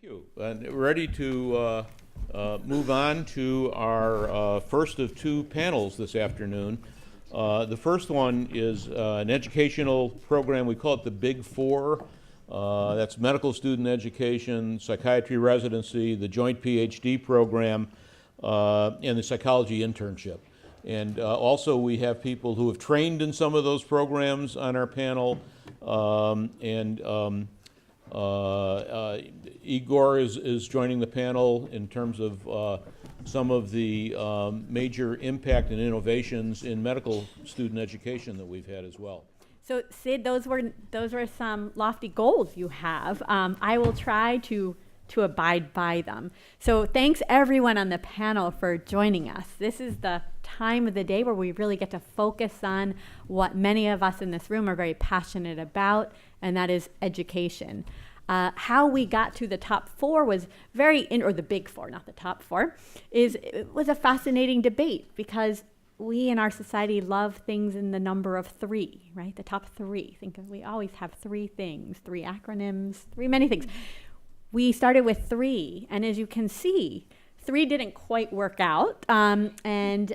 you. And ready to move on to our first of two panels this afternoon. The first one is an educational program. We call it the Big Four. That's medical student education, psychiatry residency, the joint PhD program, and the psychology internship. And also we have people who have trained in some of those programs on our panel. Igor is joining the panel in terms of some of the major impact and innovations in medical student education that we've had as well. So Sid, those were some lofty goals you have. I will try to abide by them. So thanks everyone on the panel for joining us. This is the time of the day where we really get to focus on what many of us in this room are very passionate about, and that is education. How we got to the top four was or the big four, not the top four, it was a fascinating debate because we in our society love things in the number of three, right? The top three. We always have three things, three acronyms, many things. We started with three, and as you can see, three didn't quite work out, and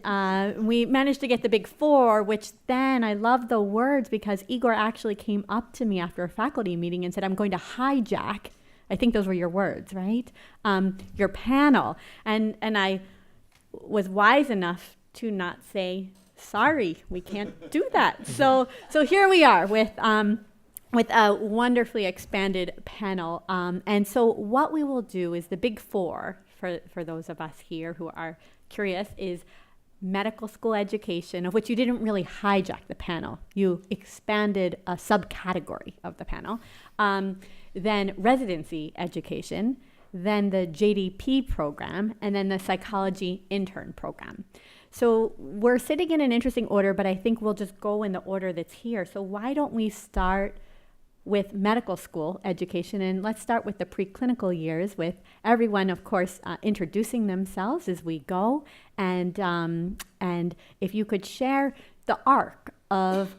we managed to get the big four, which then I love the words because Igor actually came up to me after a faculty meeting and said, I'm going to hijack, I think those were your words, right? Your panel. And I was wise enough to not say, sorry, we can't do that. So here we are with a wonderfully expanded panel. And so what we will do is the big four, for those of us here who are curious, is medical school education, of which you didn't really hijack the panel. You expanded a subcategory of the panel. Then residency education, then the JDP program, and then the psychology intern program. So we're sitting in an interesting order, but I think we'll just go in the order that's here. So why don't we start with medical school education, and let's start with the preclinical years with everyone, of course, introducing themselves as we go, and if you could share the arc of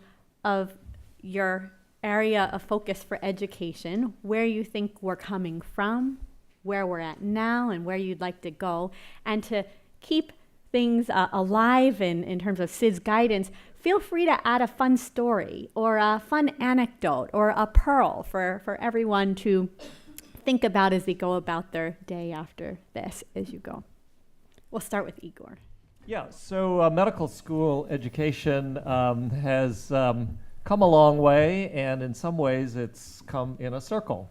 your area of focus for education, where you think we're coming from, where we're at now, and where you'd like to go, and to keep things alive in terms of Sid's guidance, feel free to add a fun story or a fun anecdote or a pearl for everyone to think about as they go about their day after this as you go. We'll start with Igor. Yeah, so medical school education has come a long way, and in some ways it's come in a circle.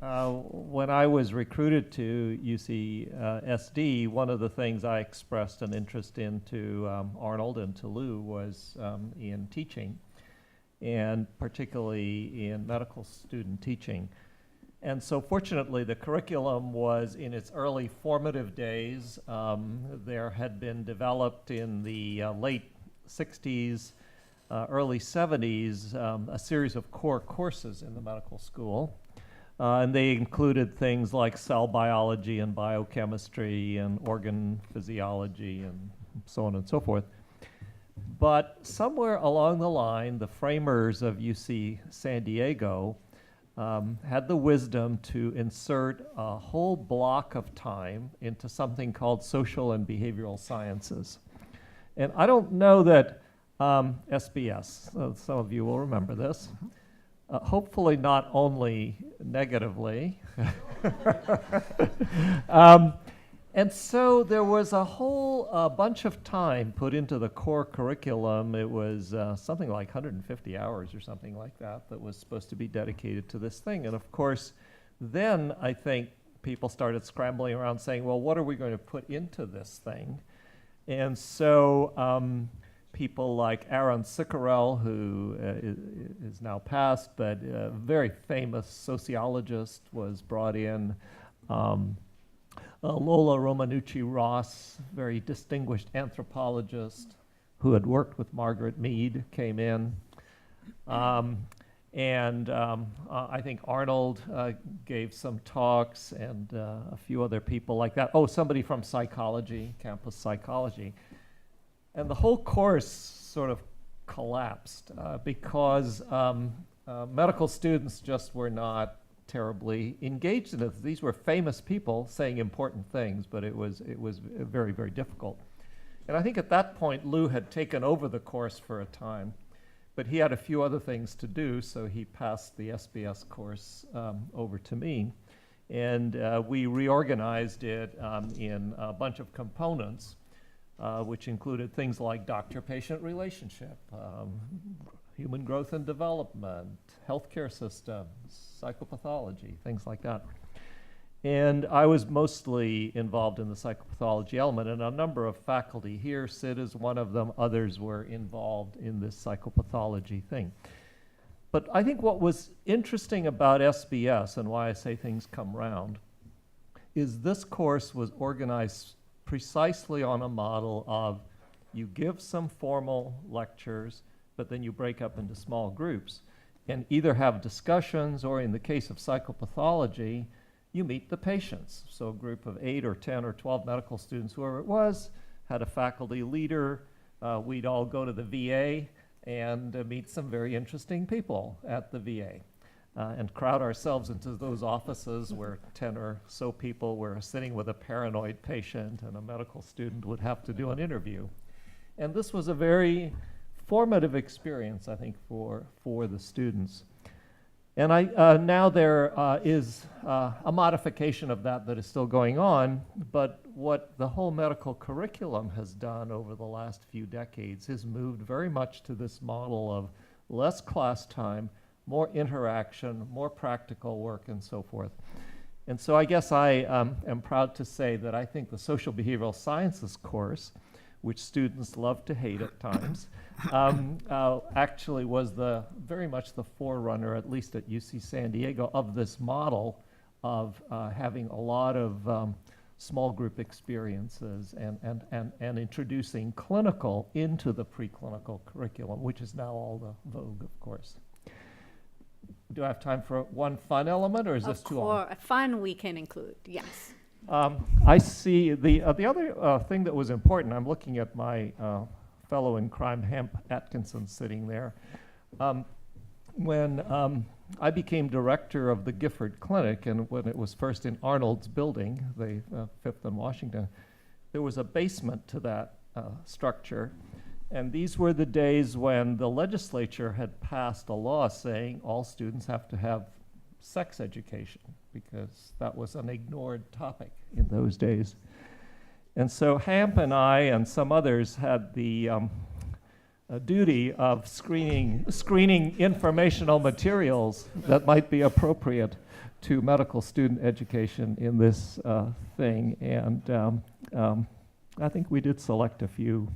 When I was recruited to UCSD, one of the things I expressed an interest in to Arnold and to Lou was in teaching, and particularly in medical student teaching. And so fortunately, the curriculum was in its early formative days. There had been developed in the late 60s, early 70s, a series of core courses in the medical school. And they included things like cell biology and biochemistry and organ physiology and so on and so forth. But somewhere along the line, the framers of UC San Diego had the wisdom to insert a whole block of time into something called social and behavioral sciences. And I don't know that SBS, some of you will remember this, hopefully not only negatively. And so there was a whole bunch of time put into the core curriculum. It was something like 150 hours or something like that was supposed to be dedicated to this thing. And of course, then I think people started scrambling around saying, well, what are we going to put into this thing? And so people like Aaron Ciccarel, who is now passed, but a very famous sociologist, was brought in. Lola Romanucci-Ross, very distinguished anthropologist who had worked with Margaret Mead, came in. I think Arnold gave some talks, and a few other people like that. Oh, somebody from psychology, campus psychology. And the whole course sort of collapsed because medical students just were not terribly engaged in it. These were famous people saying important things, but it was very, very difficult. And I think at that point, Lou had taken over the course for a time, but he had a few other things to do, so he passed the SBS course over to me. And we reorganized it in a bunch of components, which included things like doctor-patient relationship, human growth and development, healthcare systems, psychopathology, things like that. And I was mostly involved in the psychopathology element, and a number of faculty here, Sid is one of them, others were involved in this psychopathology thing. But I think what was interesting about SBS, and why I say things come round, is this course was organized precisely on a model of you give some formal lectures, but then you break up into small groups and either have discussions, or in the case of psychopathology, you meet the patients. So a group of 8 or 10 or 12 medical students, whoever it was, had a faculty leader. We'd all go to the VA and meet some very interesting people at the VA and crowd ourselves into those offices where 10 or so people were sitting with a paranoid patient and a medical student would have to do an interview. And this was a very formative experience, I think, for the students. And now there is a modification of that is still going on, but what the whole medical curriculum has done over the last few decades is moved very much to this model of less class time, more interaction, more practical work, and so forth. And so I guess I am proud to say that I think the social behavioral sciences course, which students love to hate at times, actually was very much the forerunner, at least at UC San Diego, of this model of having a lot of small group experiences and introducing clinical into the preclinical curriculum, which is now all the vogue, of course. Do I have time for one fun element, or is this too long? Fun we can include, yes. I see the other thing that was important. I'm looking at my fellow in crime, Hamp Atkinson, sitting there. When I became director of the Gifford Clinic, and when it was first in Arnold's building, the 5th and Washington, there was a basement to that structure. And these were the days when the legislature had passed a law saying all students have to have sex education, because that was an ignored topic in those days. And so Hamp and I and some others had the duty of screening informational materials that might be appropriate to medical student education in this thing. And I think we did select a few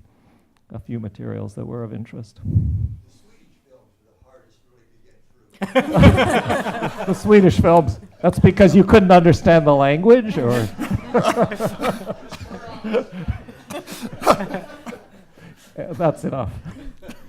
materials that were of interest. The Swedish films, that's because you couldn't understand the language, or? That's enough.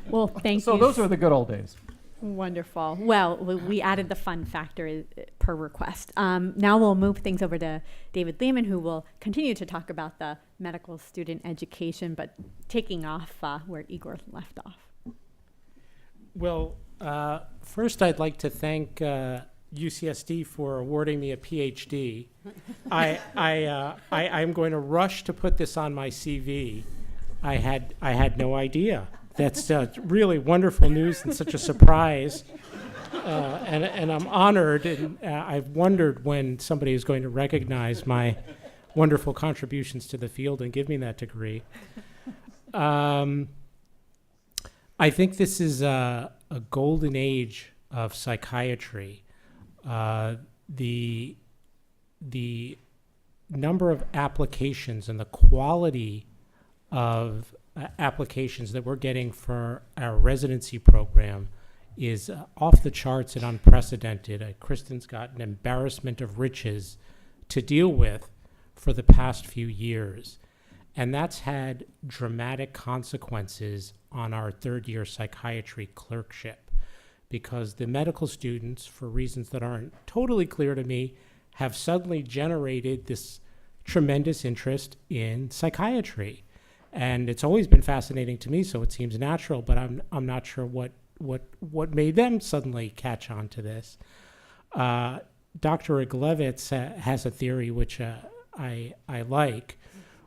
Well, thank you. So those are the good old days. Wonderful. Well, we added the fun factor per request. Now we'll move things over to David Lehman, who will continue to talk about the medical student education, but taking off where Igor left off. Well, first I'd like to thank UCSD for awarding me a PhD. I'm going to rush to put this on my CV. I had no idea. That's really wonderful news and such a surprise. And I'm honored, and I've wondered when somebody is going to recognize my wonderful contributions to the field and give me that degree. I think this is a golden age of psychiatry. The number of applications and the quality of applications that we're getting for our residency program is off the charts and unprecedented. Kristin's got an embarrassment of riches to deal with for the past few years. And that's had dramatic consequences on our third-year psychiatry clerkship, because the medical students, for reasons that aren't totally clear to me, have suddenly generated this tremendous interest in psychiatry. And it's always been fascinating to me, so it seems natural, but I'm not sure what made them suddenly catch on to this. Dr. Iglewicz has a theory which I like,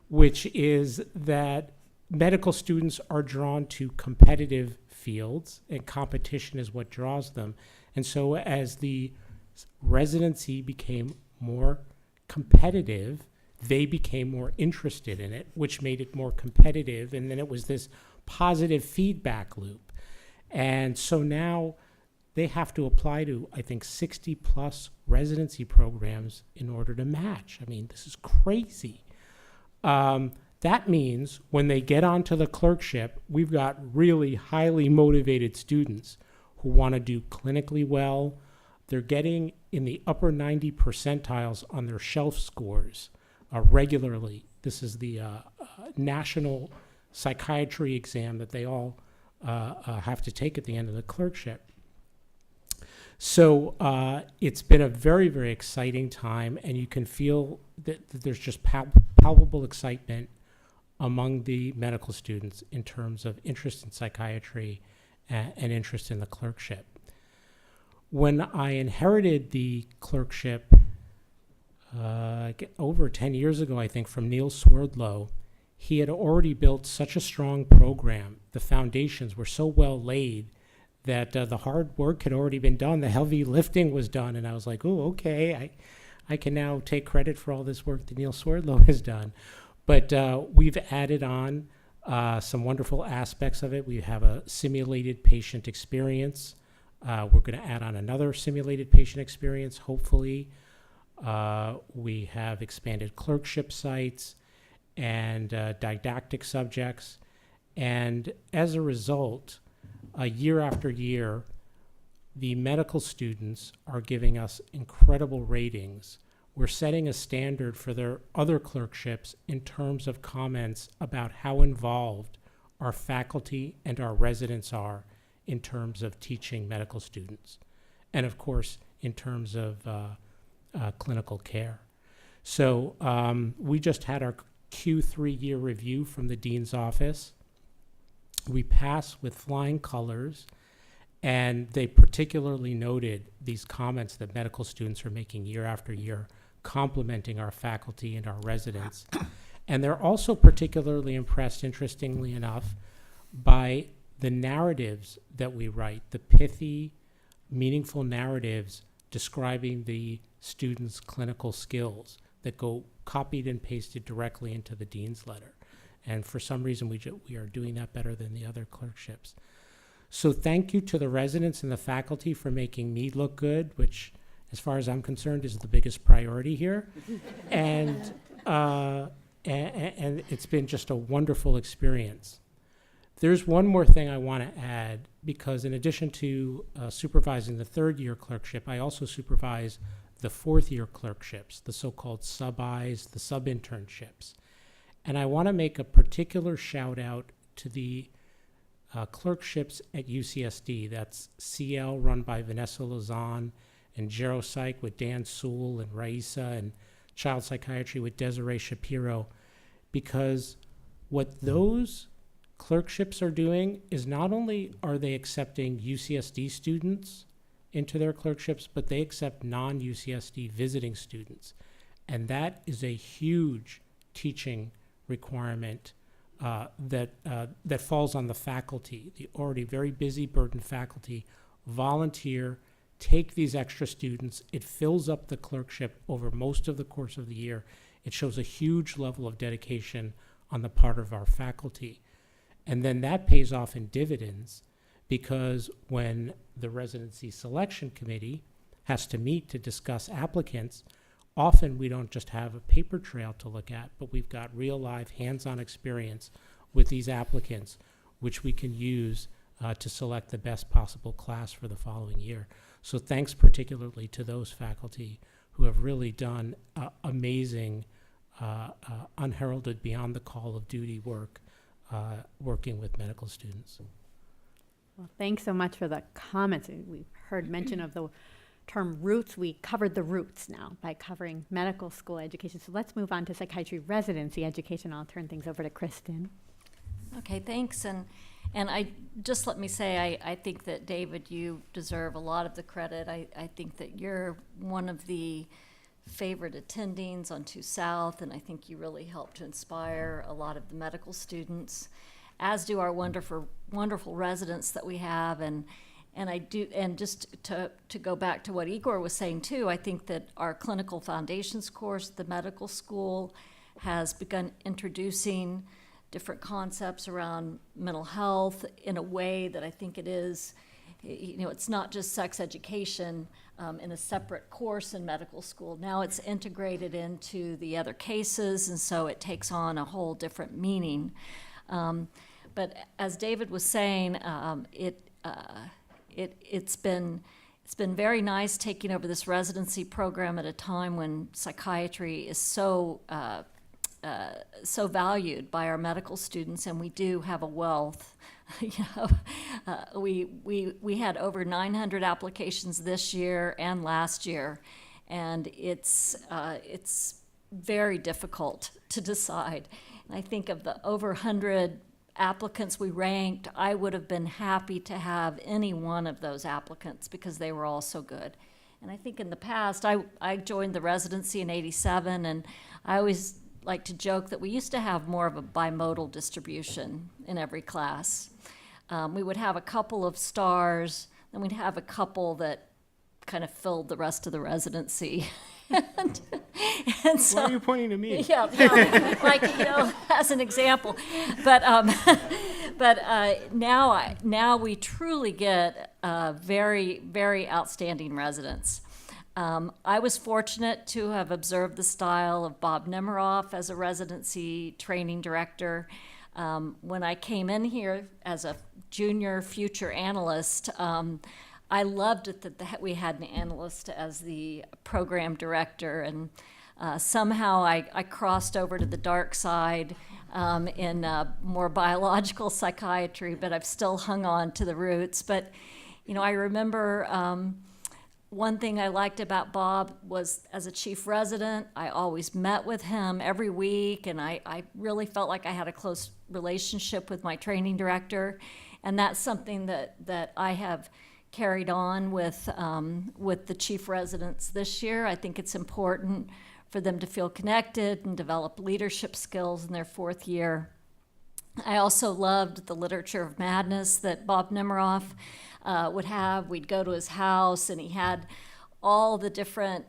which is that medical students are drawn to competitive fields, and competition is what draws them. And so as the residency became more competitive, they became more interested in it, which made it more competitive. And then it was this positive feedback loop. And so now they have to apply to, I think, 60 plus residency programs in order to match. I mean, this is crazy. That means when they get onto the clerkship, we've got really highly motivated students who want to do clinically well. They're getting in the upper 90 percentiles on their shelf scores regularly. This is the national psychiatry exam that they all have to take at the end of the clerkship. So it's been a very, very exciting time, and you can feel that there's just palpable excitement among the medical students in terms of interest in psychiatry and interest in the clerkship. When I inherited the clerkship over 10 years ago, I think, from Neil Swerdlow, he had already built such a strong program. The foundations were so well laid that the hard work had already been done. The heavy lifting was done. And I was like, oh, okay, I can now take credit for all this work that Neil Swerdlow has done. But we've added on some wonderful aspects of it. We have a simulated patient experience. We're going to add on another simulated patient experience, hopefully. We have expanded clerkship sites and didactic subjects. And as a result, year after year, the medical students are giving us incredible ratings. We're setting a standard for their other clerkships in terms of comments about how involved our faculty and our residents are in terms of teaching medical students, and of course, in terms of clinical care. So we just had our Q3 year review from the Dean's office. We passed with flying colors, and they particularly noted these comments that medical students are making year after year, complimenting our faculty and our residents. And they're also particularly impressed, interestingly enough, by the narratives that we write, the pithy, meaningful narratives describing the students' clinical skills that go copied and pasted directly into the dean's letter. And for some reason, we are doing that better than the other clerkships. So thank you to the residents and the faculty for making me look good, which, as far as I'm concerned, is the biggest priority here. And it's been just a wonderful experience. There's one more thing I want to add, because in addition to supervising the third year clerkship, I also supervise the fourth year clerkships, the so-called sub-Is, the sub-internships. And I want to make a particular shout out to the clerkships at UCSD. That's CL, run by Vanessa Lozan, and Geropsych with Dan Sewell and Raisa, and Child Psychiatry with Desiree Shapiro. Because what those clerkships are doing is not only are they accepting UCSD students into their clerkships, but they accept non-UCSD visiting students. And that is a huge teaching requirement that falls on the faculty. The already very busy, burdened faculty volunteer, take these extra students. It fills up the clerkship over most of the course of the year. It shows a huge level of dedication on the part of our faculty. And then that pays off in dividends, because when the residency selection committee has to meet to discuss applicants, often we don't just have a paper trail to look at, but we've got real live hands-on experience with these applicants, which we can use to select the best possible class for the following year. So thanks particularly to those faculty who have really done amazing, unheralded, beyond the call of duty work, working with medical students. Well, thanks so much for the comments. We've heard mention of the term roots. We covered the roots now by covering medical school education. So let's move on to psychiatry residency education. I'll turn things over to Kristin. Okay, thanks. And And let me say, I think that, David, you deserve a lot of the credit. I think that you're one of the favorite attendings on 2 South, and I think you really helped to inspire a lot of the medical students, as do our wonderful residents that we have. And just to go back to what Igor was saying too, I think that our clinical foundations course at the medical school has begun introducing different concepts around mental health in a way that I think it is, it's not just sex education in a separate course in medical school. Now it's integrated into the other cases, and so it takes on a whole different meaning. But as David was saying, it's been very nice taking over this residency program at a time when psychiatry is so valued by our medical students, and we do have a wealth. We had over 900 applications this year and last year, and it's very difficult to decide. And I think of the over 100 applicants we ranked, I would have been happy to have any one of those applicants because they were all so good. And I think in the past, I joined the residency in '87, and I always like to joke that we used to have more of a bimodal distribution in every class. We would have a couple of stars, then we'd have a couple that kind of filled the rest of the residency. and so, why are you pointing to me? Yeah, like, as an example. But now we truly get very, very outstanding residents. I was fortunate to have observed the style of Bob Nemiroff as a residency training director. When I came in here as a junior future analyst, I loved it that we had an analyst as the program director, and somehow I crossed over to the dark side in more biological psychiatry, but I've still hung on to the roots. But, I remember one thing I liked about Bob was, as a chief resident, I always met with him every week, and I really felt like I had a close relationship with my training director, and that's something that I have carried on with the chief residents this year. I think it's important for them to feel connected and develop leadership skills in their 4th year. I also loved the literature of madness that Bob Nemiroff would have. We'd go to his house, and he had all the different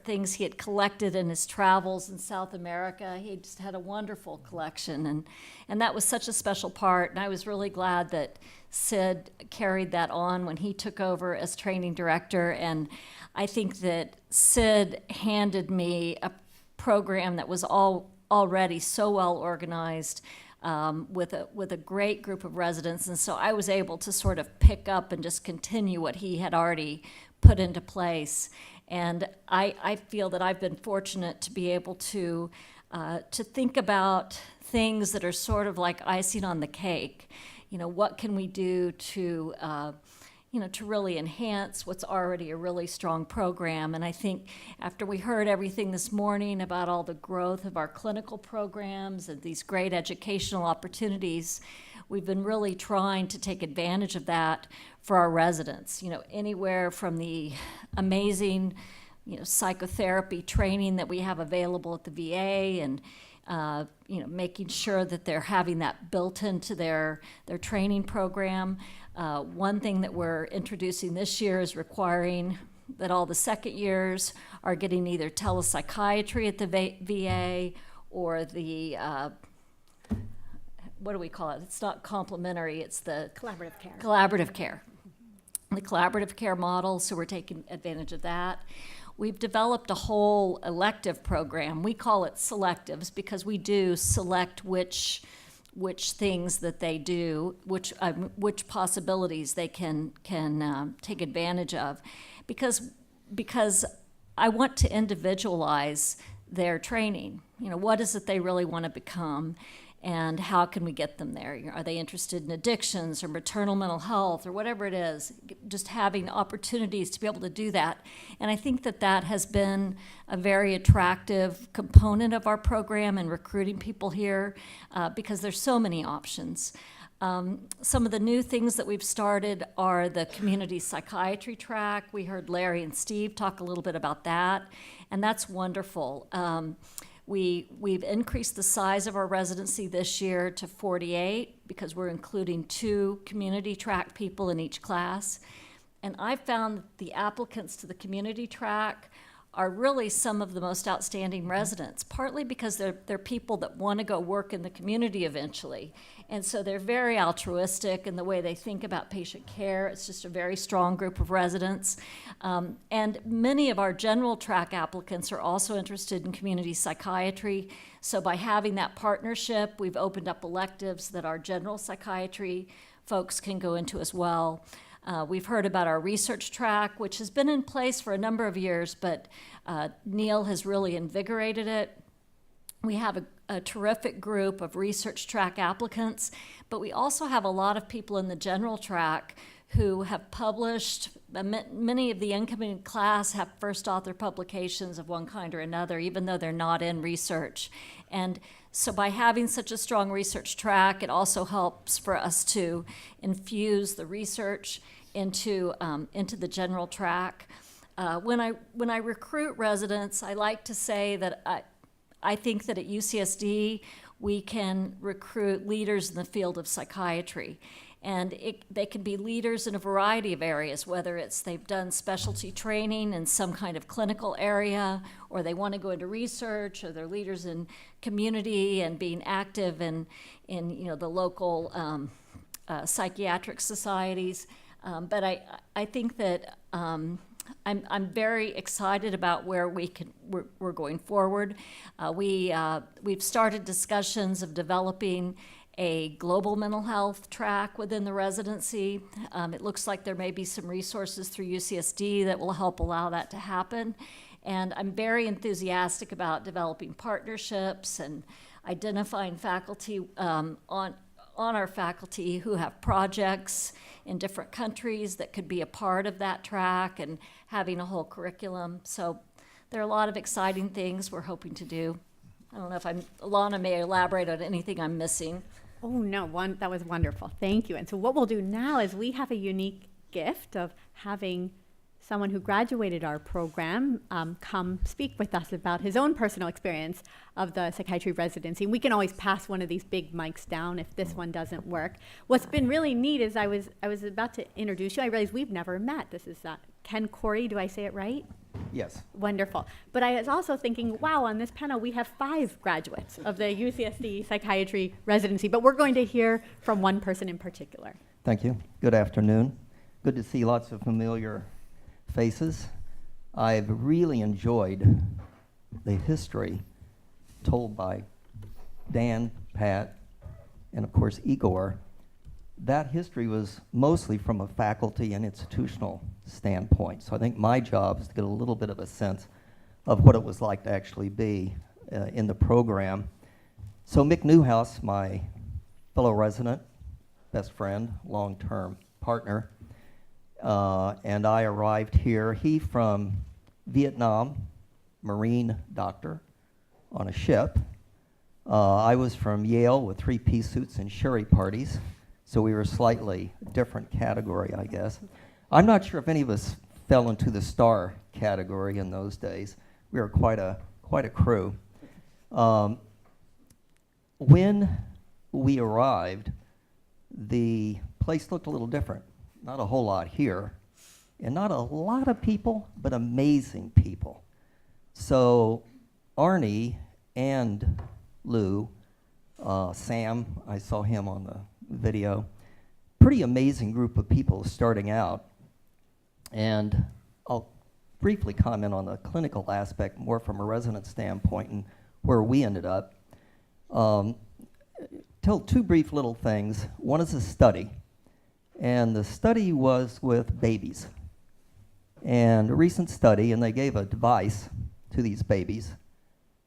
things he had collected in his travels in South America. He just had a wonderful collection, and that was such a special part. And I was really glad that Sid carried that on when he took over as training director. And I think that Sid handed me a program that was already so well organized, with a great group of residents, and so I was able to sort of pick up and just continue what he had already put into place. And I feel that I've been fortunate to be able to think about things that are sort of like icing on the cake. What can we do to really enhance what's already a really strong program? And I think after we heard everything this morning about all the growth of our clinical programs and these great educational opportunities, we've been really trying to take advantage of that for our residents. Anywhere from the amazing, psychotherapy training that we have available at the VA, and making sure that they're having that built into their training program. One thing that we're introducing this year is requiring that all the second years are getting either telepsychiatry at the VA or the, what do we call it? It's not complementary, it's the Collaborative care. Collaborative care. The collaborative care model, so we're taking advantage of that. We've developed a whole elective program. We call it selectives because we do select which things that they do, which possibilities they can take advantage of, because I want to individualize their training. What is it they really want to become, and how can we get them there? Are they interested in addictions or maternal mental health or whatever it is? Just having opportunities to be able to do that. And I think that has been a very attractive component of our program and recruiting people here, because there's so many options. Some of the new things that we've started are the community psychiatry track. We heard Larry and Steve talk a little bit about that, and that's wonderful. We've increased the size of our residency this year to 48 because we're including 2 community track people in each class. And I found that the applicants to the community track are really some of the most outstanding residents, partly because they're people that want to go work in the community eventually. And so they're very altruistic in the way they think about patient care. It's just a very strong group of residents. And many of our general track applicants are also interested in community psychiatry. So by having that partnership, we've opened up electives that our general psychiatry folks can go into as well. We've heard about our research track, which has been in place for a number of years, but Neil has really invigorated it. We have a terrific group of research track applicants, but we also have a lot of people in the general track who have published. Many of the incoming class have first author publications of one kind or another, even though they're not in research. And so by having such a strong research track, it also helps for us to infuse the research into the general track. When I recruit residents, I like to say that I think that at UCSD we can recruit leaders in the field of psychiatry. And they can be leaders in a variety of areas, whether it's they've done specialty training in some kind of clinical area, or they want to go into research, or they're leaders in community and being active in the local psychiatric societies. But I think that I'm very excited about where we're going forward. We've started discussions of developing a global mental health track within the residency. It looks like there may be some resources through UCSD that will help allow that to happen. And I'm very enthusiastic about developing partnerships and identifying faculty on our faculty who have projects in different countries that could be a part of that track and having a whole curriculum. So there are a lot of exciting things we're hoping to do. I don't know if Alana may elaborate on anything I'm missing. Oh, no, that was wonderful. Thank you. And so what we'll do now is we have a unique gift of having someone who graduated our program come speak with us about his own personal experience of the psychiatry residency. We can always pass one of these big mics down if this one doesn't work. What's been really neat is I was about to introduce you. I realized we've never met. This is Ken Khoury. Do I say it right? Yes. Wonderful. But I was also thinking, wow, on this panel we have 5 graduates of the UCSD psychiatry residency, but we're going to hear from one person in particular. Thank you. Good afternoon. Good to see lots of familiar faces. I've really enjoyed the history told by Dan, Pat, and of course Igor. That history was mostly from a faculty and institutional standpoint. So I think my job is to get a little bit of a sense of what it was like to actually be in the program. So Mick Newhouse, my fellow resident, best friend, long-term partner, and I arrived here. He from Vietnam, Marine doctor on a ship. I was from Yale with 3-piece suits and sherry parties. So we were a slightly different category, I guess. I'm not sure if any of us fell into the star category in those days. We were quite a crew. When we arrived, the place looked a little different. Not a whole lot here, and not a lot of people, but amazing people. So Arnie and Lou, Sam, I saw him on the video, pretty amazing group of people starting out. And I'll briefly comment on the clinical aspect more from a resident standpoint and where we ended up. Tell 2 brief little things. One is a study, and the study was with babies. And a recent study, and they gave a device to these babies,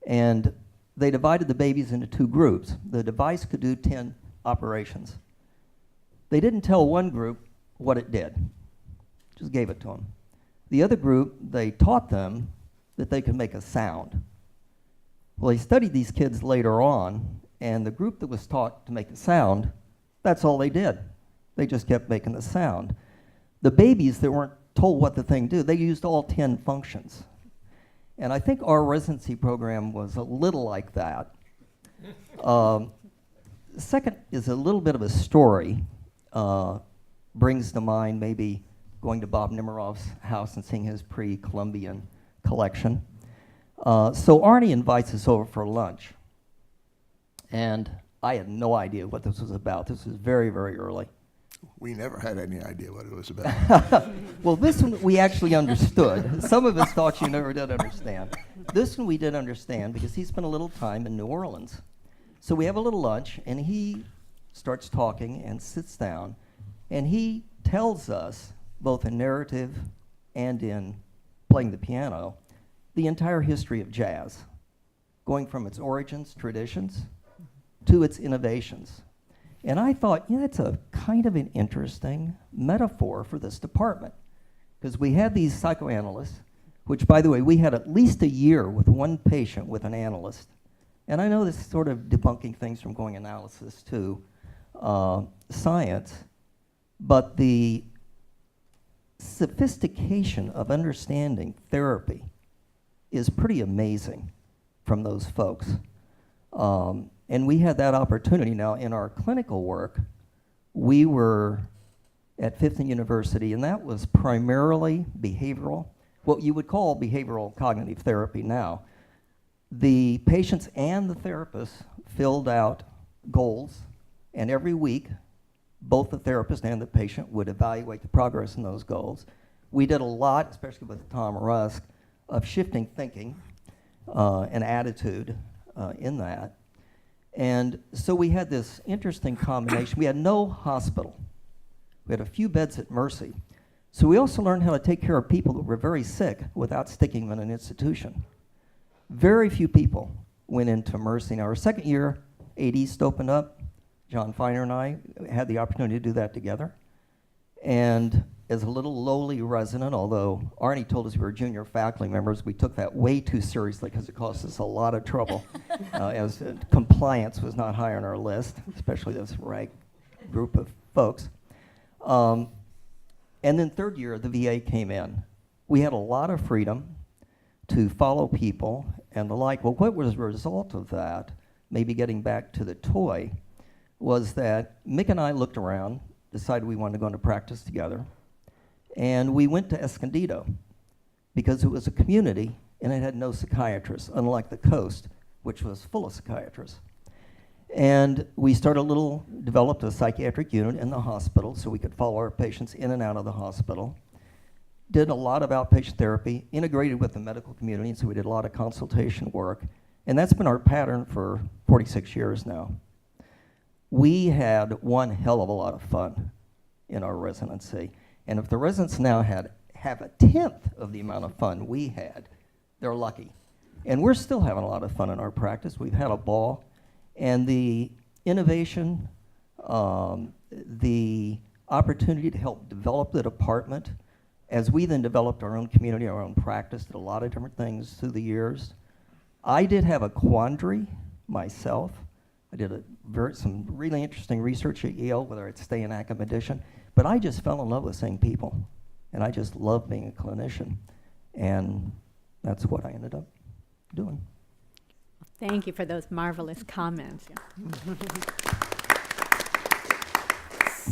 and they divided the babies into 2 groups. The device could do 10 operations. They didn't tell one group what it did, just gave it to them. The other group, they taught them that they could make a sound. Well, they studied these kids later on, and the group that was taught to make a sound That's all they did. They just kept making the sound. The babies that weren't told what the thing did, they used all 10 functions. And I think our residency program was a little like that. Second is a little bit of a story. Brings to mind maybe going to Bob Nemiroff's house and seeing his pre-Columbian collection. So Arnie invites us over for lunch. And I had no idea what this was about. This was very, very early. We never had any idea what it was about. Well, this one we actually understood. Some of us thought you never did understand. This one we did understand because he spent a little time in New Orleans. So we have a little lunch, and he starts talking and sits down, and he tells us, both in narrative and in playing the piano, the entire history of jazz, going from its origins, traditions, to its innovations. And I thought, that's a kind of an interesting metaphor for this department, because we had these psychoanalysts, which, by the way, we had at least a year with one patient with an analyst. And I know this is sort of debunking things from going analysis to science, but the sophistication of understanding therapy is pretty amazing from those folks. And we had that opportunity. Now, in our clinical work, we were at Fifth and University, and that was primarily behavioral, what you would call behavioral cognitive therapy now. The patients and the therapists filled out goals, and every week, both the therapist and the patient would evaluate the progress in those goals. We did a lot, especially with Tom Rusk, of shifting thinking and attitude in that. And so we had this interesting combination. We had no hospital. We had a few beds at Mercy. So we also learned how to take care of people that were very sick without sticking them in an institution. Very few people went into Mercy. Now, our second year, AD East opened up. John Feiner and I had the opportunity to do that together. And as a little lowly resident, although Arnie told us we were junior faculty members, we took that way too seriously because it cost us a lot of trouble, as compliance was not high on our list, especially this rank group of folks. And then third year, the VA came in. We had a lot of freedom to follow people and the like. Well, what was the result of that, maybe getting back to the toy, was that Mick and I looked around, decided we wanted to go into practice together, and we went to Escondido because it was a community and it had no psychiatrists, unlike the coast, which was full of psychiatrists. And we developed a psychiatric unit in the hospital so we could follow our patients in and out of the hospital. Did a lot of outpatient therapy, integrated with the medical community, so we did a lot of consultation work. And that's been our pattern for 46 years now. We had one hell of a lot of fun in our residency. And if the residents now have a 10th of the amount of fun we had, they're lucky. And we're still having a lot of fun in our practice. We've had a ball. And the innovation, the opportunity to help develop the department, as we then developed our own community, our own practice, did a lot of different things through the years. I did have a quandary myself. I did some really interesting research at Yale, whether I'd stay in academician, but I just fell in love with seeing people, and I just love being a clinician, and that's what I ended up doing. Thank you for those marvelous comments.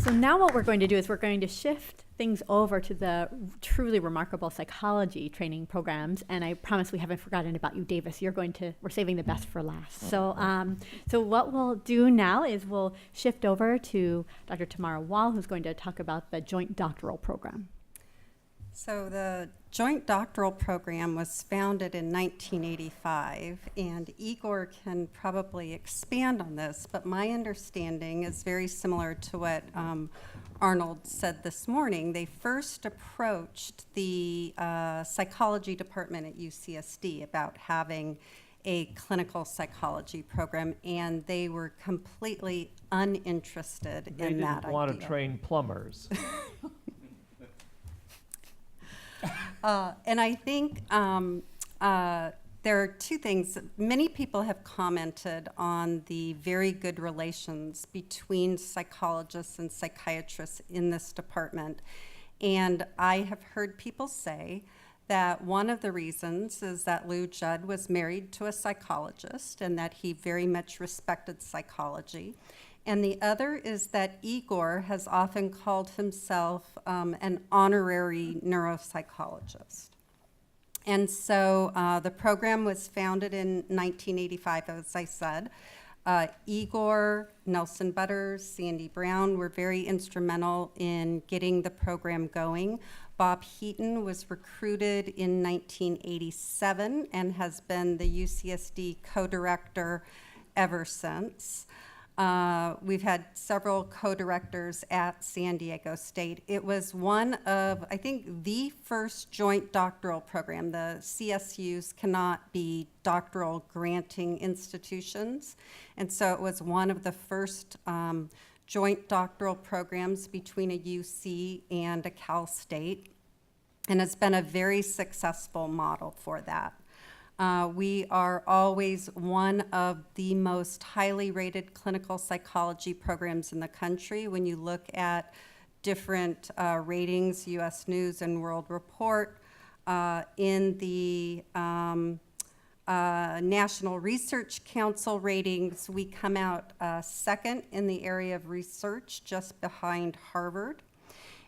So now what we're going to do is we're going to shift things over to the truly remarkable psychology training programs, and I promise we haven't forgotten about you, Davis. We're saving the best for last. So what we'll do now is we'll shift over to Dr. Tamara Wall, who's going to talk about the joint doctoral program. So the Joint Doctoral Program was founded in 1985, and Igor can probably expand on this, but my understanding is very similar to what Arnold said this morning. They first approached the psychology department at UCSD about having a clinical psychology program, and they were completely uninterested in that idea. They didn't want to train plumbers. And I think There are two things. Many people have commented on the very good relations between psychologists and psychiatrists in this department. And I have heard people say that one of the reasons is that Lou Judd was married to a psychologist and that he very much respected psychology. And the other is that Igor has often called himself an honorary neuropsychologist. And so the program was founded in 1985, as I said. Igor, Nelson Butters, Sandy Brown were very instrumental in getting the program going. Bob Heaton was recruited in 1987 and has been the UCSD co-director ever since. We've had several co-directors at San Diego State. It was one of, I think, the first joint doctoral program. The CSUs cannot be doctoral granting institutions, and so it was one of the first joint doctoral programs between a UC and a Cal State, and it's been a very successful model for that. We are always one of the most highly rated clinical psychology programs in the country. When you look at different ratings, US News and World Report, in the National Research Council ratings, we come out second in the area of research, just behind Harvard.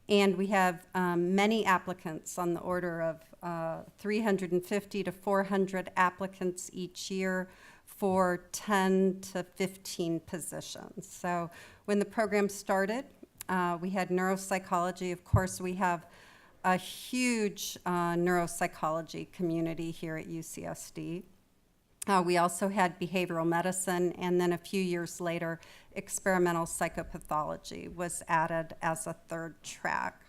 And we have many applicants, on the order of 350 to 400 applicants each year for 10 to 15 positions. So when the program started, we had neuropsychology. Of course, we have a huge neuropsychology community here at UCSD. We also had behavioral medicine, and then a few years later, experimental psychopathology was added as a third track.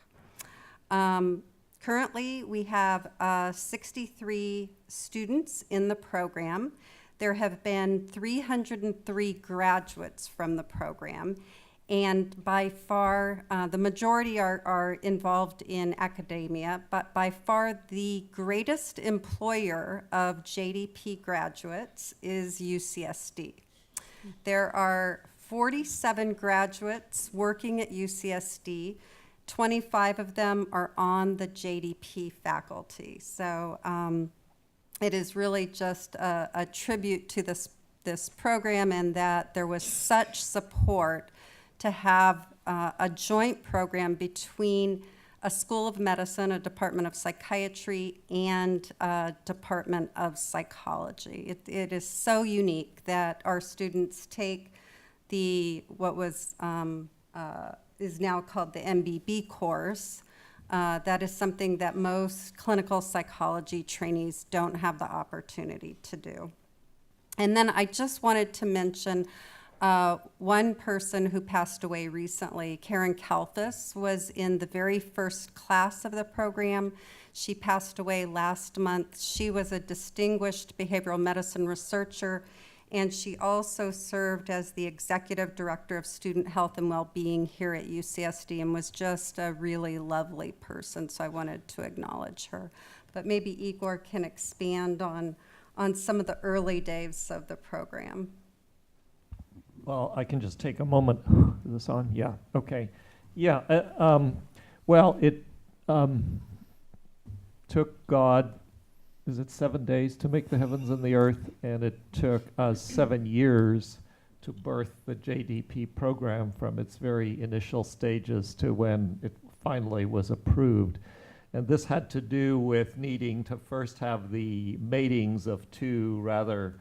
Currently, we have 63 students in the program. There have been 303 graduates from the program, and by far, the majority are involved in academia, but by far the greatest employer of JDP graduates is UCSD. There are 47 graduates working at UCSD. 25 of them are on the JDP faculty. So it is really just a tribute to this program, and that there was such support to have a joint program between a School of Medicine, a Department of Psychiatry, and a Department of Psychology. It is so unique that our students take what was is now called the MBB course. That is something that most clinical psychology trainees don't have the opportunity to do. And then I just wanted to mention one person who passed away recently. Karen Kalfas was in the very first class of the program. She passed away last month. She was a distinguished behavioral medicine researcher, and she also served as the executive director of student health and well-being here at UCSD, and was just a really lovely person, so I wanted to acknowledge her. But maybe Igor can expand on some of the early days of the program. Well, I can just take a moment. Is this on? Yeah, okay. Yeah, well, it took God, is it 7 days to make the heavens and the earth? And it took us 7 years to birth the JDP program from its very initial stages to when it finally was approved. And this had to do with needing to first have the matings of two rather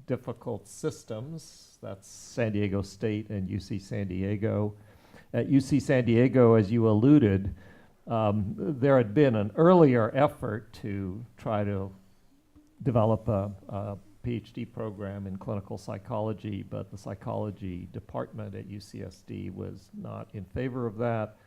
difficult systems. That's San Diego State and UC San Diego. At UC San Diego, as you alluded, there had been an earlier effort to try to develop a PhD program in clinical psychology, but the psychology department at UCSD was not in favor of that.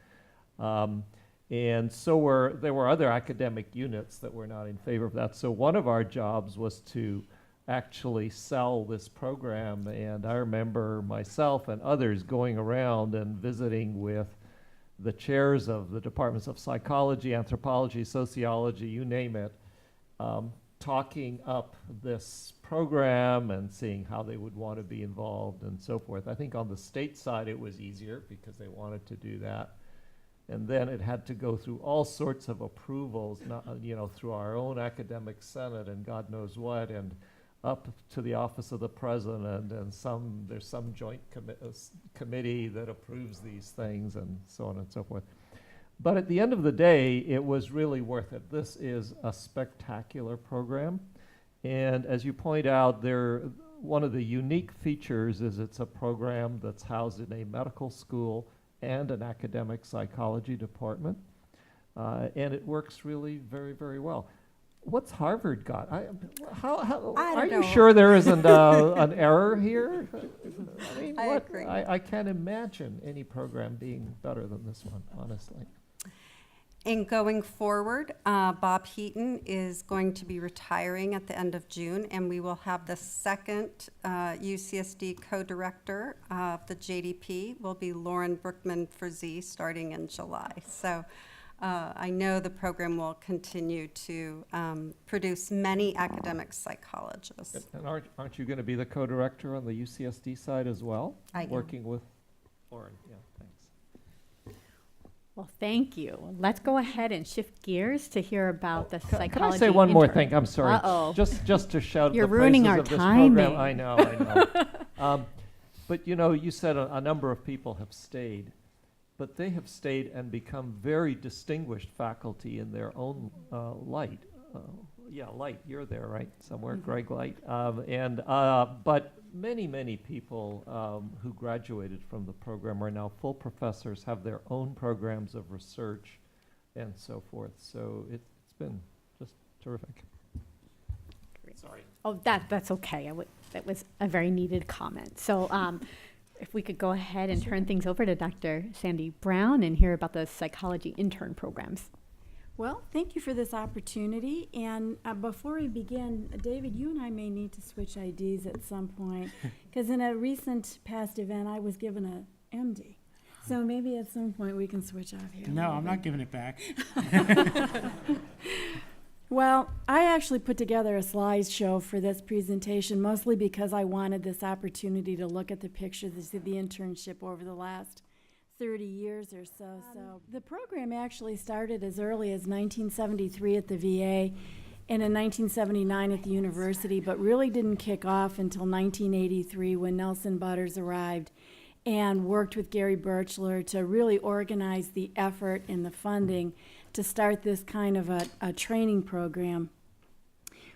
And so there were other academic units that were not in favor of that. So one of our jobs was to actually sell this program, and I remember myself and others going around and visiting with the chairs of the departments of psychology, anthropology, sociology, you name it, talking up this program and seeing how they would want to be involved and so forth. I think on the state side it was easier because they wanted to do that. And then it had to go through all sorts of approvals, through our own academic senate and God knows what, and up to the office of the president, and there's some joint committee that approves these things and so on and so forth. But at the end of the day, it was really worth it. This is a spectacular program. And as you point out, one of the unique features is it's a program that's housed in a medical school and an academic psychology department. And it works really very, very well. What's Harvard got? I are don't you know. sure there isn't an error here? I mean, I agree. I can't imagine any program being better than this one, honestly. And going forward, Bob Heaton is going to be retiring at the end of June, and we will have the second UCSD co-director of the JDP will be Lauren Brookman-Frazee starting in July. So I know the program will continue to produce many academic psychologists. And aren't you going to be the co-director on the UCSD side as well? I am. Working with Lauren, yeah, thanks. Well, thank you. Let's go ahead and shift gears to hear about the psychology. Can I say one more intern. thing? I'm sorry. Uh-oh. Just to shout You're the ruining praises our of this timing. program. I know. But you said a number of people have stayed, but they have stayed and become very distinguished faculty in their own light. Light, you're there, right? Somewhere, Greg Light. But many people who graduated from the program are now full professors, have their own programs of research and so forth. So it's been just terrific. Sorry. Oh, that's okay. That was a very needed comment. So if we could go ahead and turn things over to Dr. Sandy Brown and hear about the psychology intern programs. Well, thank you for this opportunity. And before we begin, David, you and I may need to switch IDs at some point, because in a recent past event, I was given a MD. So maybe at some point we can switch off here. No, I'm not giving it back. Well, I actually put together a slideshow for this presentation, mostly because I wanted this opportunity to look at the pictures of the internship over the last 30 years or so. So the program actually started as early as 1973 at the VA and in 1979 at the university, but really didn't kick off until 1983 when Nelson Butters arrived and worked with Gary Birchler to really organize the effort and the funding to start this kind of a training program.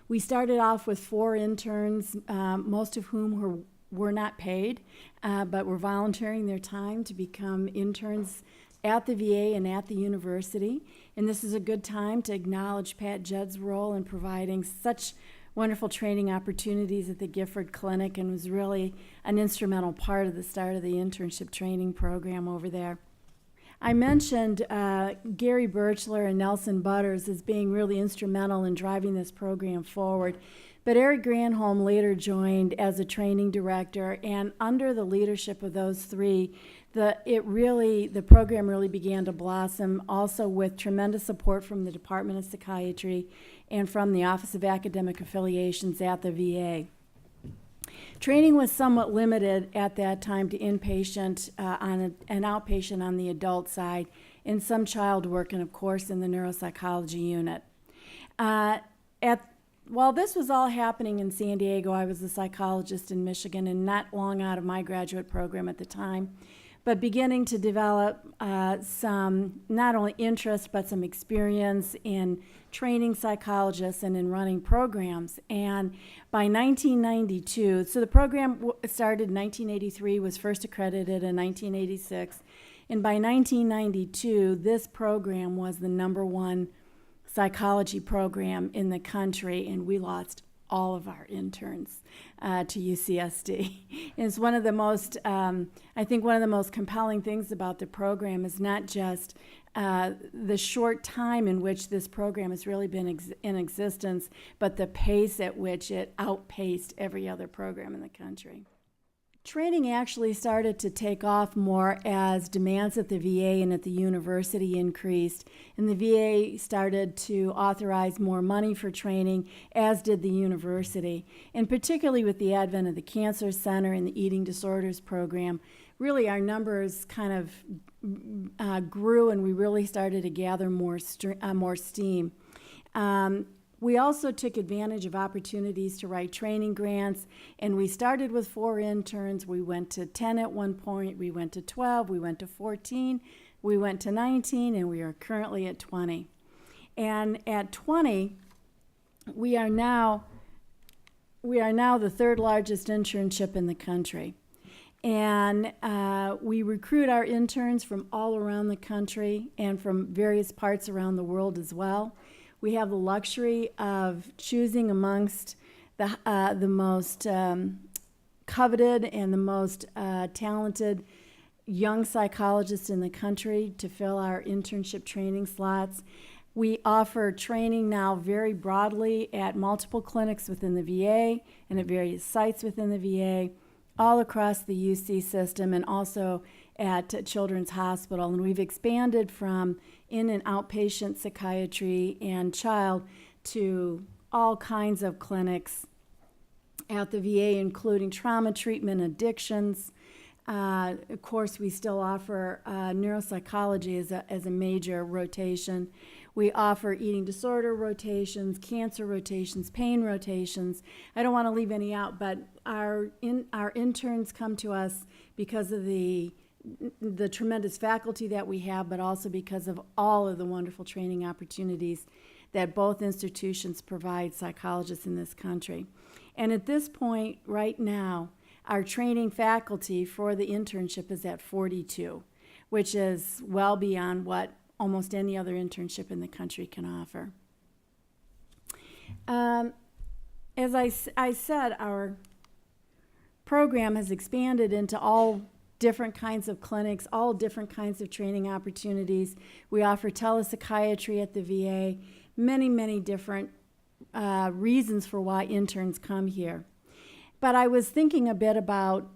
We started off with 4 interns, most of whom were not paid, but were volunteering their time to become interns at the VA and at the university. And this is a good time to acknowledge Pat Judd's role in providing such wonderful training opportunities at the Gifford Clinic, and was really an instrumental part of the start of the internship training program over there. I mentioned Gary Birchler and Nelson Butters as being really instrumental in driving this program forward. But Eric Granholm later joined as a training director, and under the leadership of those three, the program really began to blossom, also with tremendous support from the Department of Psychiatry and from the Office of Academic Affiliations at the VA. Training was somewhat limited at that time to inpatient and outpatient on the adult side, and some child work, and of course in the neuropsychology unit. While this was all happening in San Diego, I was a psychologist in Michigan and not long out of my graduate program at the time, but beginning to develop some not only interest but some experience in training psychologists and in running programs. And by 1992, so the program started in 1983, was first accredited in 1986, and by 1992, this program was the #1 psychology program in the country, and we lost all of our interns to UCSD. It's one of the most, I think one of the most compelling things about the program is not just the short time in which this program has really been in existence, but the pace at which it outpaced every other program in the country. training actually started to take off more as demands at the VA and at the university increased, and the VA started to authorize more money for training, as did the university. And particularly with the advent of the Cancer Center and the Eating Disorders Program, really our numbers kind of grew, and we really started to gather more steam. We also took advantage of opportunities to write training grants, and we started with 4 interns. We went to 10 at one point, we went to 12, we went to 14, we went to 19, and we are currently at 20. And at 20, we are now the 3rd largest internship in the country. And we recruit our interns from all around the country and from various parts around the world as well. We have the luxury of choosing amongst the most coveted and the most talented young psychologists in the country to fill our internship training slots. We offer training now very broadly at multiple clinics within the VA and at various sites within the VA, all across the UC system, and also at Children's Hospital. And we've expanded from in and outpatient psychiatry and child to all kinds of clinics at the VA, including trauma treatment, addictions. Of course, we still offer neuropsychology as a major rotation. We offer eating disorder rotations, cancer rotations, pain rotations. I don't want to leave any out, but our interns come to us because of the tremendous faculty that we have, but also because of all of the wonderful training opportunities that both institutions provide psychologists in this country. And at this point, right now, our training faculty for the internship is at 42, which is well beyond what almost any other internship in the country can offer. As I said, our program has expanded into all different kinds of clinics, all different kinds of training opportunities. We offer telepsychiatry at the VA, many different reasons for why interns come here. But I was thinking a bit about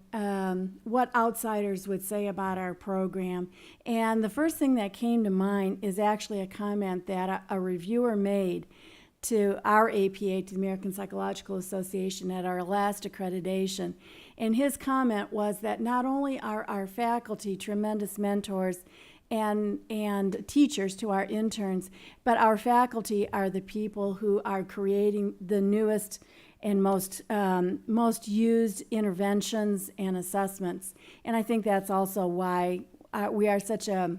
what outsiders would say about our program, and the first thing that came to mind is actually a comment that a reviewer made to our APA, to the American Psychological Association, at our last accreditation. And his comment was that not only are our faculty tremendous mentors and teachers to our interns, but our faculty are the people who are creating the newest and most used interventions and assessments. And I think that's also why we are such a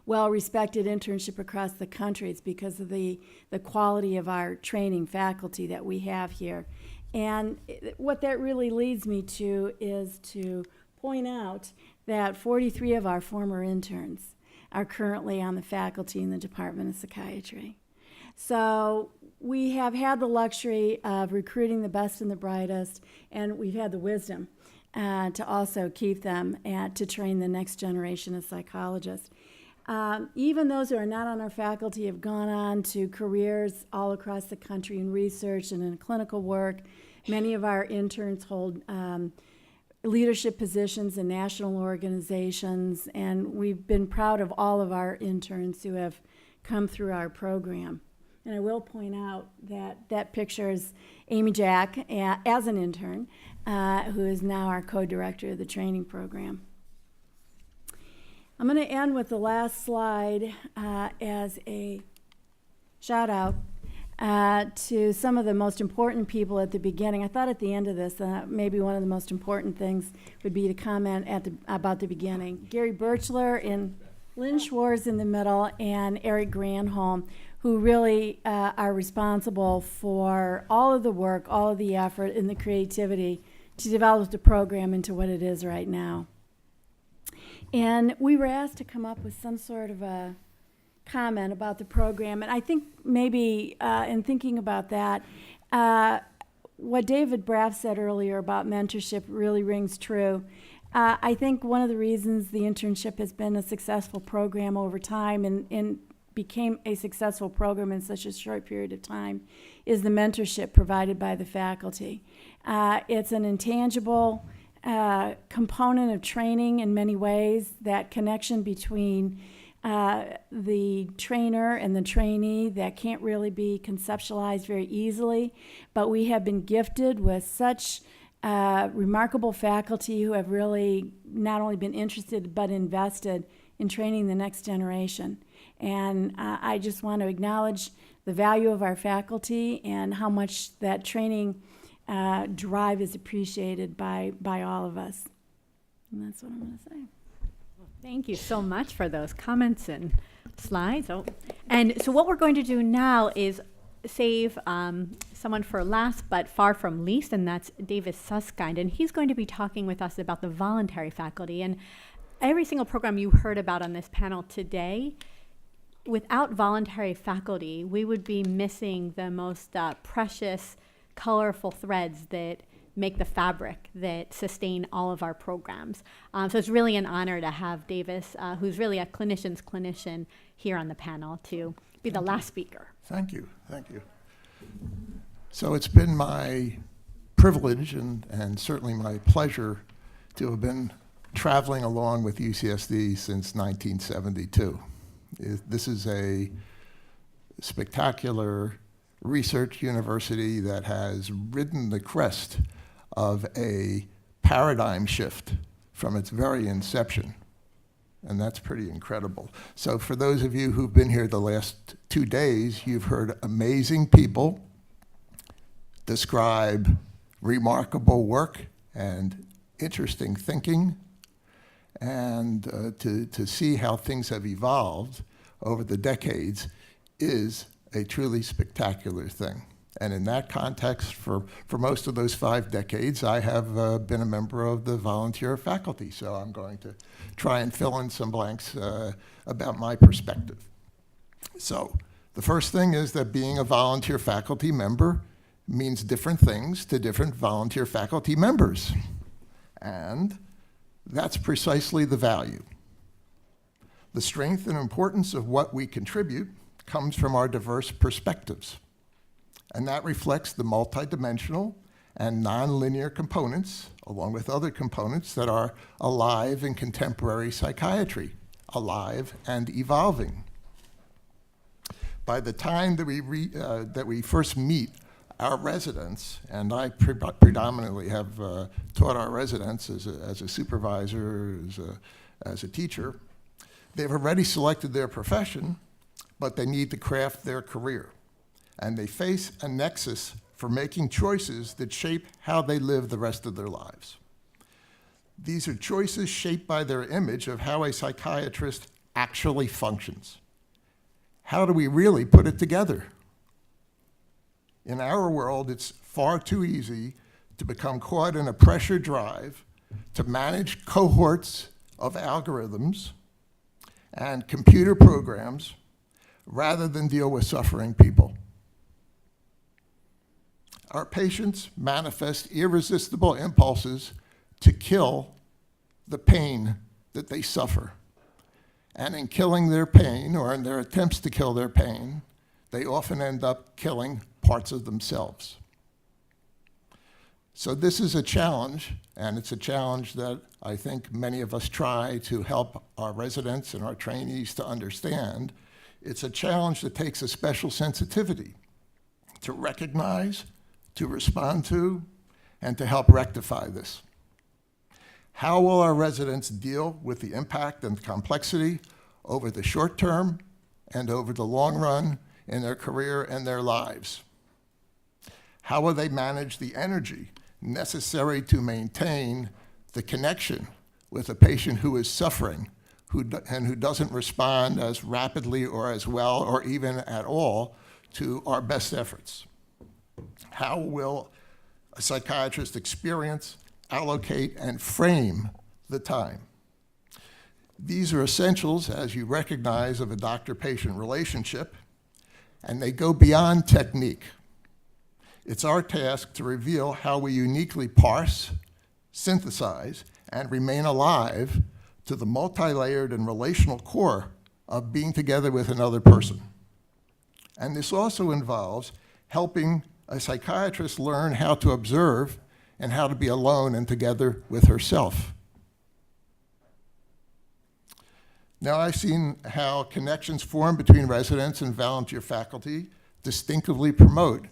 well-respected internship across the country. It's because of the quality of our training faculty that we have here. And what that really leads me to is to point out that 43 of our former interns are currently on the faculty in the Department of Psychiatry. So we have had the luxury of recruiting the best and the brightest, and we've had the wisdom to also keep them and to train the next generation of psychologists. Even those who are not on our faculty have gone on to careers all across the country in research and in clinical work. Many of our interns hold leadership positions in national organizations, and we've been proud of all of our interns who have come through our program. And I will point out that that picture is Amy Jack as an intern, who is now our co-director of the training program. I'm going to end with the last slide as a shout out to some of the most important people at the beginning. I thought at the end of this, maybe one of the most important things would be to comment about the beginning. Gary Birchler and Lynn Schwartz in the middle, and Eric Granholm, who really are responsible for all of the work, all of the effort, and the creativity to develop the program into what it is right now. And we were asked to come up with some sort of a comment about the program. And I think maybe in thinking about that, what David Braff said earlier about mentorship really rings true. I think one of the reasons the internship has been a successful program over time and became a successful program in such a short period of time is the mentorship provided by the faculty. It's an intangible component of training in many ways, that connection between the trainer and the trainee that can't really be conceptualized very easily. But we have been gifted with such remarkable faculty who have really not only been interested but invested in training the next generation. And I just want to acknowledge the value of our faculty and how much that training drive is appreciated by all of us. And that's what I'm going to say. Thank you so much for those comments and slides. Oh. And so what we're going to do now is save someone for last but far from least, and that's David Suskind. And he's going to be talking with us about the voluntary faculty. And every single program you heard about on this panel today, without voluntary faculty, we would be missing the most precious, colorful threads that make the fabric that sustain all of our programs. So it's really an honor to have Davis, who's really a clinician's clinician, here on the panel to be the last speaker. Thank you, thank you. So it's been my privilege and certainly my pleasure to have been traveling along with UCSD since 1972. This is a spectacular research university that has ridden the crest of a paradigm shift from its very inception. And that's pretty incredible. So for those of you who've been here the last 2 days, you've heard amazing people describe remarkable work and interesting thinking, and to see how things have evolved over the decades is a truly spectacular thing. And in that context, for most of those 5 decades, I have been a member of the volunteer faculty. So I'm going to try and fill in some blanks about my perspective. So the first thing is that being a volunteer faculty member means different things to different volunteer faculty members. And that's precisely the value. The strength and importance of what we contribute comes from our diverse perspectives. And that reflects the multidimensional and nonlinear components, along with other components that are alive in contemporary psychiatry, alive and evolving. By the time that we first meet our residents, and I predominantly have taught our residents as a supervisor, as a teacher, they've already selected their profession, but they need to craft their career. And they face a nexus for making choices that shape how they live the rest of their lives. These are choices shaped by their image of how a psychiatrist actually functions. How do we really put it together? In our world, it's far too easy to become caught in a pressure drive to manage cohorts of algorithms and computer programs rather than deal with suffering people. Our patients manifest irresistible impulses to kill the pain that they suffer. And in killing their pain, or in their attempts to kill their pain, they often end up killing parts of themselves. So this is a challenge, and it's a challenge that I think many of us try to help our residents and our trainees to understand. It's a challenge that takes a special sensitivity to recognize, to respond to, and to help rectify this. How will our residents deal with the impact and complexity over the short term and over the long run in their career and their lives? How will they manage the energy necessary to maintain the connection with a patient who is suffering and who doesn't respond as rapidly or as well or even at all to our best efforts? How will a psychiatrist experience, allocate, and frame the time? These are essentials, as you recognize, of a doctor-patient relationship, and they go beyond technique. It's our task to reveal how we uniquely parse, synthesize, and remain alive to the multi-layered and relational core of being together with another person. And this also involves helping a psychiatrist learn how to observe and how to be alone and together with herself. Now, I've seen how connections form between residents and volunteer faculty distinctively promote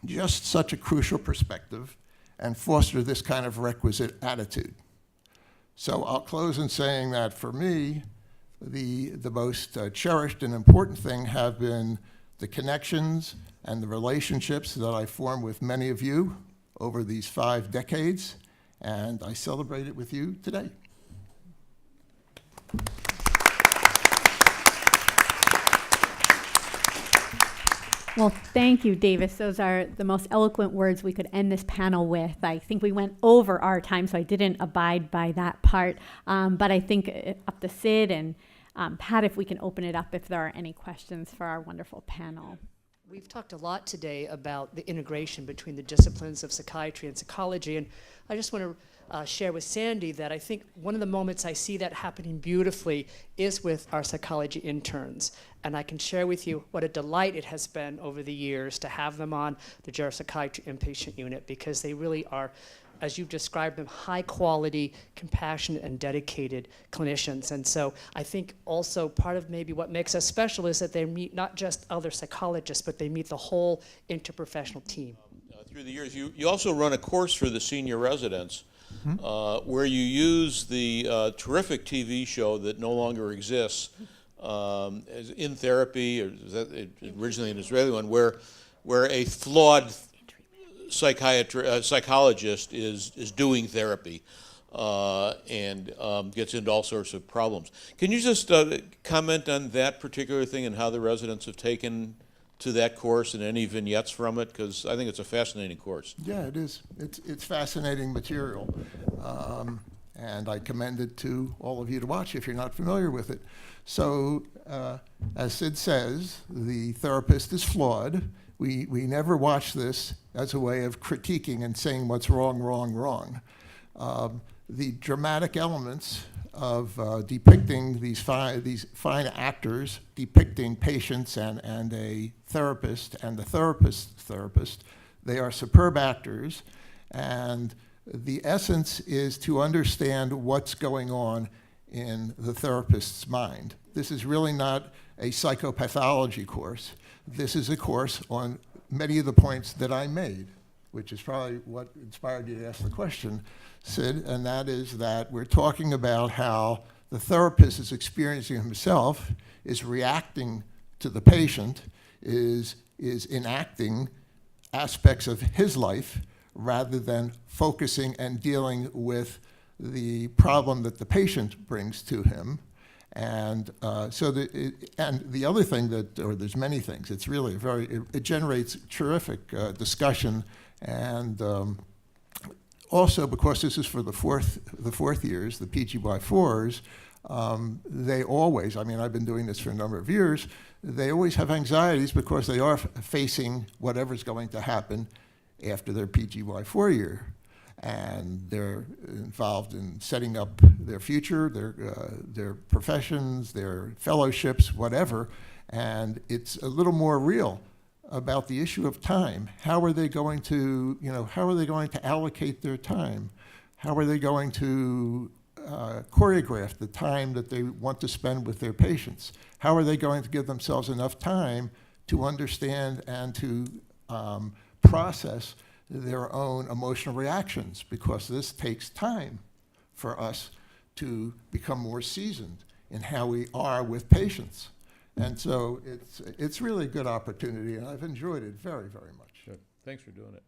just such a crucial perspective and foster this kind of requisite attitude. So I'll close in saying that for me, the most cherished and important thing have been the connections and the relationships that I formed with many of you over these 5 decades, and I celebrate it with you today. Well, thank you, Davis. Those are the most eloquent words we could end this panel with. I think we went over our time, so I didn't abide by that part. But I think up to Sid and Pat, if we can open it up if there are any questions for our wonderful panel. We've talked a lot today about the integration between the disciplines of psychiatry and psychology, and I just want to share with Sandy that I think one of the moments I see that happening beautifully is with our psychology interns. And I can share with you what a delight it has been over the years to have them on the geropsychiatry inpatient unit, because they really are, as you've described them, high quality, compassionate, and dedicated clinicians. And so I think also part of maybe what makes us special is that they meet not just other psychologists, but they meet the whole interprofessional team. Through the years, you also run a course for the senior residents where you use the terrific TV show that no longer exists, as In Therapy, or originally an Israeli one, where a flawed psychologist is doing therapy and gets into all sorts of problems. Can you just comment on that particular thing and how the residents have taken to that course and any vignettes from it? Because I think it's a fascinating course. Yeah, it is. It's fascinating material. And I commend it to all of you to watch if you're not familiar with it. So, as Sid says, the therapist is flawed. We never watch this as a way of critiquing and saying what's wrong, wrong, wrong. The dramatic elements of depicting these fine actors depicting patients and a therapist and the therapist, they are superb actors, and the essence is to understand what's going on in the therapist's mind. This is really not a psychopathology course. This is a course on many of the points that I made, which is probably what inspired you to ask the question, Sid, and that is that we're talking about how the therapist is experiencing himself, is reacting to the patient, is enacting aspects of his life rather than focusing and dealing with the problem that the patient brings to him. And and the other thing there's many things, it's really it generates terrific discussion, and also because this is for the fourth years, the PGY4s, they always, I've been doing this for a number of years, they always have anxieties because they are facing whatever's going to happen after their PGY4 year. And they're involved in setting up their future, their professions, their fellowships, whatever, and it's a little more real about the issue of time. How are they going to, allocate their time? How are they going to choreograph the time that they want to spend with their patients? How are they going to give themselves enough time to understand and to process their own emotional reactions, because this takes time for us to become more seasoned in how we are with patients. And so it's really a good opportunity, and I've enjoyed it very, very much. Good. Thanks for doing it.